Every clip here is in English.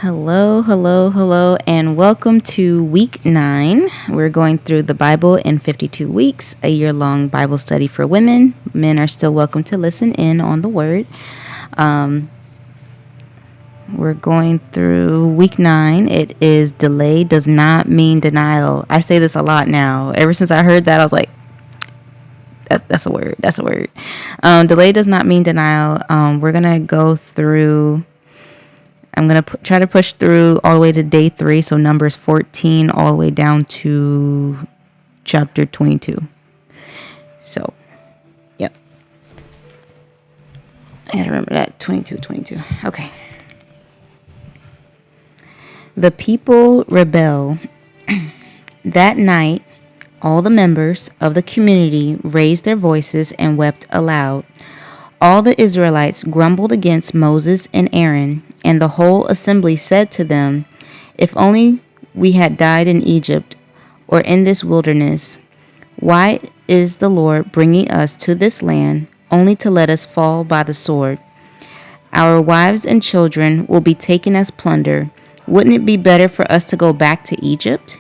Hello, hello, hello, and welcome to week 9. We're going through the Bible in 52 weeks, a year long Bible study for women. Men are still welcome to listen in on the word. We're going through week 9. It is delay does not mean denial. I say this a lot now. Ever since I heard that, I was like, that's a word. That's a word. Delay does not mean denial. We're going to go through. I'm going to try to push through all the way to day 3, so Numbers 14 all the way down to chapter 22. So, yep. I gotta remember that. 22. Okay. The people rebel. That night, all the members of the community raised their voices and wept aloud. All the Israelites grumbled against Moses and Aaron, and the whole assembly said to them, "If only we had died in Egypt or in this wilderness. Why is the Lord bringing us to this land only to let us fall by the sword? Our wives and children will be taken as plunder. Wouldn't it be better for us to go back to Egypt?"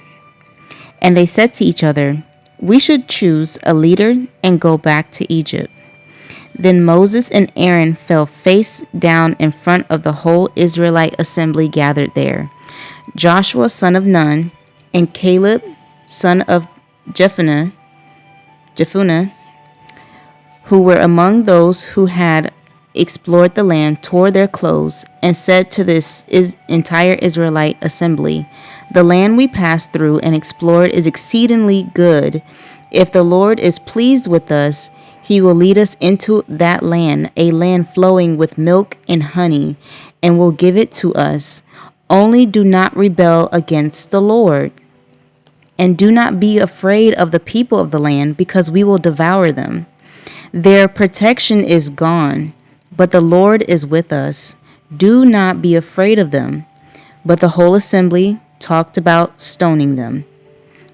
And they said to each other, "We should choose a leader and go back to Egypt." Then Moses and Aaron fell face down in front of the whole Israelite assembly gathered there. Joshua son of Nun and Caleb son of Jephunneh, who were among those who had explored the land, tore their clothes and said to this entire Israelite assembly, "The land we passed through and explored is exceedingly good. If the Lord is pleased with us, he will lead us into that land, a land flowing with milk and honey, and will give it to us. Only do not rebel against the Lord. And do not be afraid of the people of the land, because we will devour them. Their protection is gone, but the Lord is with us. Do not be afraid of them." But the whole assembly talked about stoning them.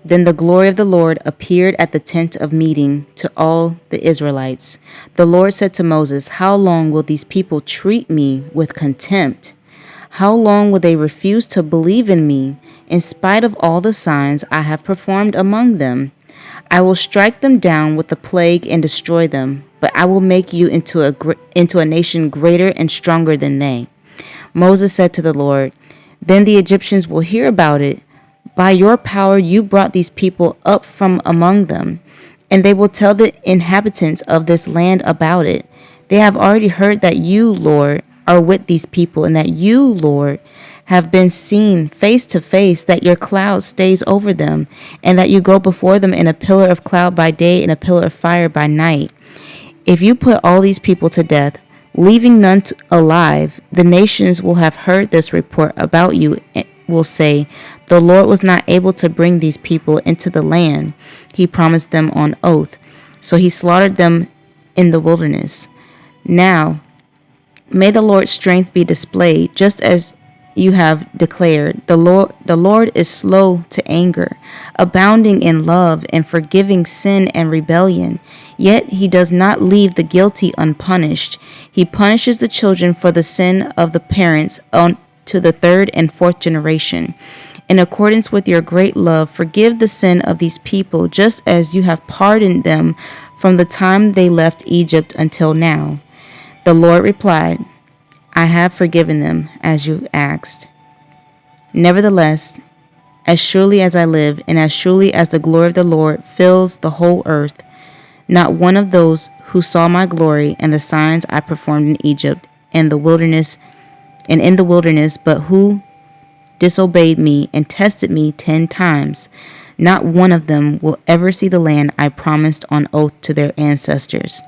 Then the glory of the Lord appeared at the tent of meeting to all the Israelites. The Lord said to Moses, "How long will these people treat me with contempt? How long will they refuse to believe in me, in spite of all the signs I have performed among them? I will strike them down with the plague and destroy them, but I will make you into a nation greater and stronger than they." Moses said to the Lord, "Then the Egyptians will hear about it. By your power you brought these people up from among them, and they will tell the inhabitants of this land about it. They have already heard that you, Lord, are with these people, and that you, Lord, have been seen face to face, that your cloud stays over them, and that you go before them in a pillar of cloud by day and a pillar of fire by night. If you put all these people to death, leaving none alive, the nations will have heard this report about you and will say, 'The Lord was not able to bring these people into the land he promised them on oath, so he slaughtered them in the wilderness.' Now, may the Lord's strength be displayed, just as you have declared. The Lord is slow to anger, abounding in love, and forgiving sin and rebellion. Yet he does not leave the guilty unpunished. He punishes the children for the sin of the parents on to the third and fourth generation. In accordance with your great love, forgive the sin of these people, just as you have pardoned them from the time they left Egypt until now." The Lord replied, "I have forgiven them, as you asked. Nevertheless, as surely as I live, and as surely as the glory of the Lord fills the whole earth, not one of those who saw my glory and the signs I performed in Egypt and in the wilderness, but who disobeyed me and tested me 10 times, not one of them will ever see the land I promised on oath to their ancestors.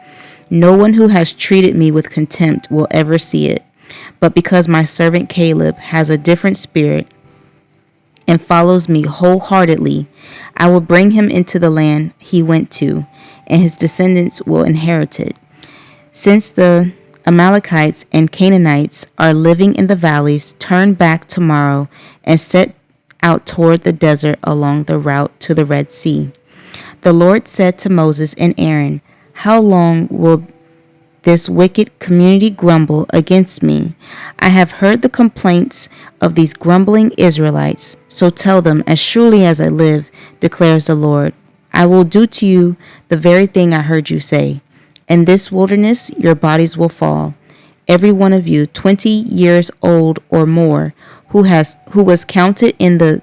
No one who has treated me with contempt will ever see it. But because my servant Caleb has a different spirit and follows me wholeheartedly, I will bring him into the land he went to, and his descendants will inherit it. Since the Amalekites and Canaanites are living in the valleys, turn back tomorrow and set out toward the desert along the route to the Red Sea." The Lord said to Moses and Aaron, "How long will this wicked community grumble against me. I have heard the complaints of these grumbling Israelites. So tell them, as surely as I live, declares the Lord, I will do to you the very thing I heard you say. In this wilderness your bodies will fall, every one of you 20 years old or more, who was counted in the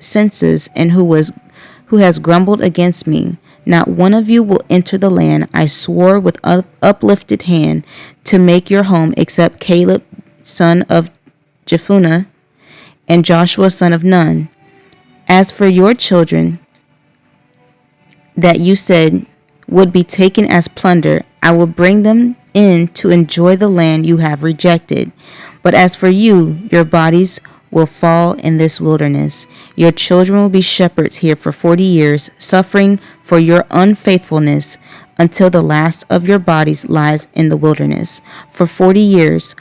census and who has grumbled against me. Not one of you will enter the land I swore with uplifted hand to make your home, except Caleb son of Jephunneh and Joshua son of Nun. As for your children that you said would be taken as plunder, I will bring them in to enjoy the land you have rejected. But as for you, your bodies will fall in this wilderness. Your children will be shepherds here for 40 years, suffering for your unfaithfulness until the last of your bodies lies in the wilderness. For 40 years,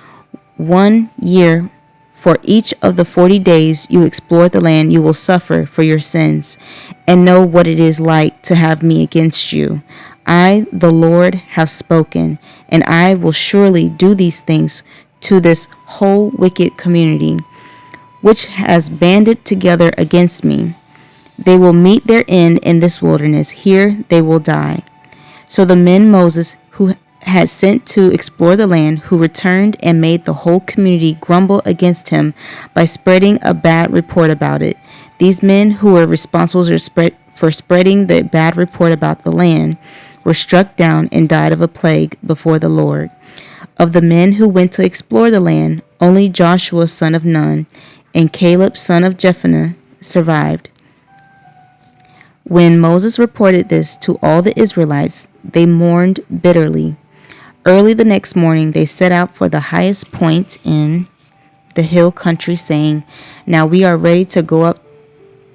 1 year for each of the 40 days you explore the land, you will suffer for your sins and know what it is like to have me against you. I, the Lord, have spoken, and I will surely do these things to this whole wicked community, which has banded together against me. They will meet their end in this wilderness. Here they will die. So the men Moses, who had sent to explore the land, who returned and made the whole community grumble against him by spreading a bad report about it. These men, who were responsible for spreading the bad report about the land, were struck down and died of a plague before the Lord. Of the men who went to explore the land, only Joshua son of Nun and Caleb son of Jephunneh survived. When Moses reported this to all the Israelites, they mourned bitterly. Early the next morning, they set out for the highest point in the hill country, saying, Now we are ready to go up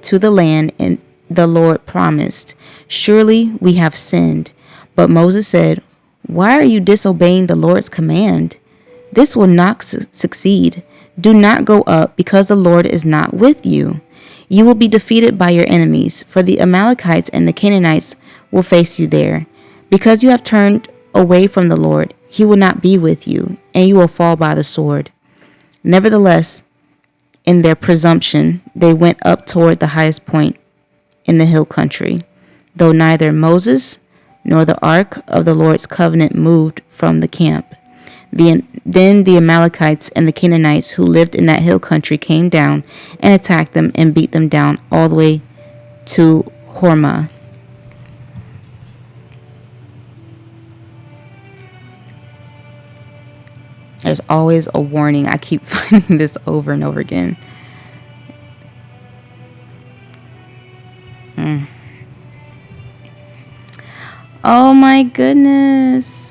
to the land and the Lord promised. Surely we have sinned. But Moses said, Why are you disobeying the Lord's command? This will not succeed. Do not go up, because the Lord is not with you. You will be defeated by your enemies, for the Amalekites and the Canaanites will face you there. Because you have turned away from the Lord, he will not be with you, and you will fall by the sword. Nevertheless, in their presumption, they went up toward the highest point in the hill country, though neither Moses nor the ark of the Lord's covenant moved from the camp. Then the Amalekites and the Canaanites who lived in that hill country came down and attacked them and beat them down all the way to Hormah. There's always a warning. I keep finding this over and over again. Oh my goodness.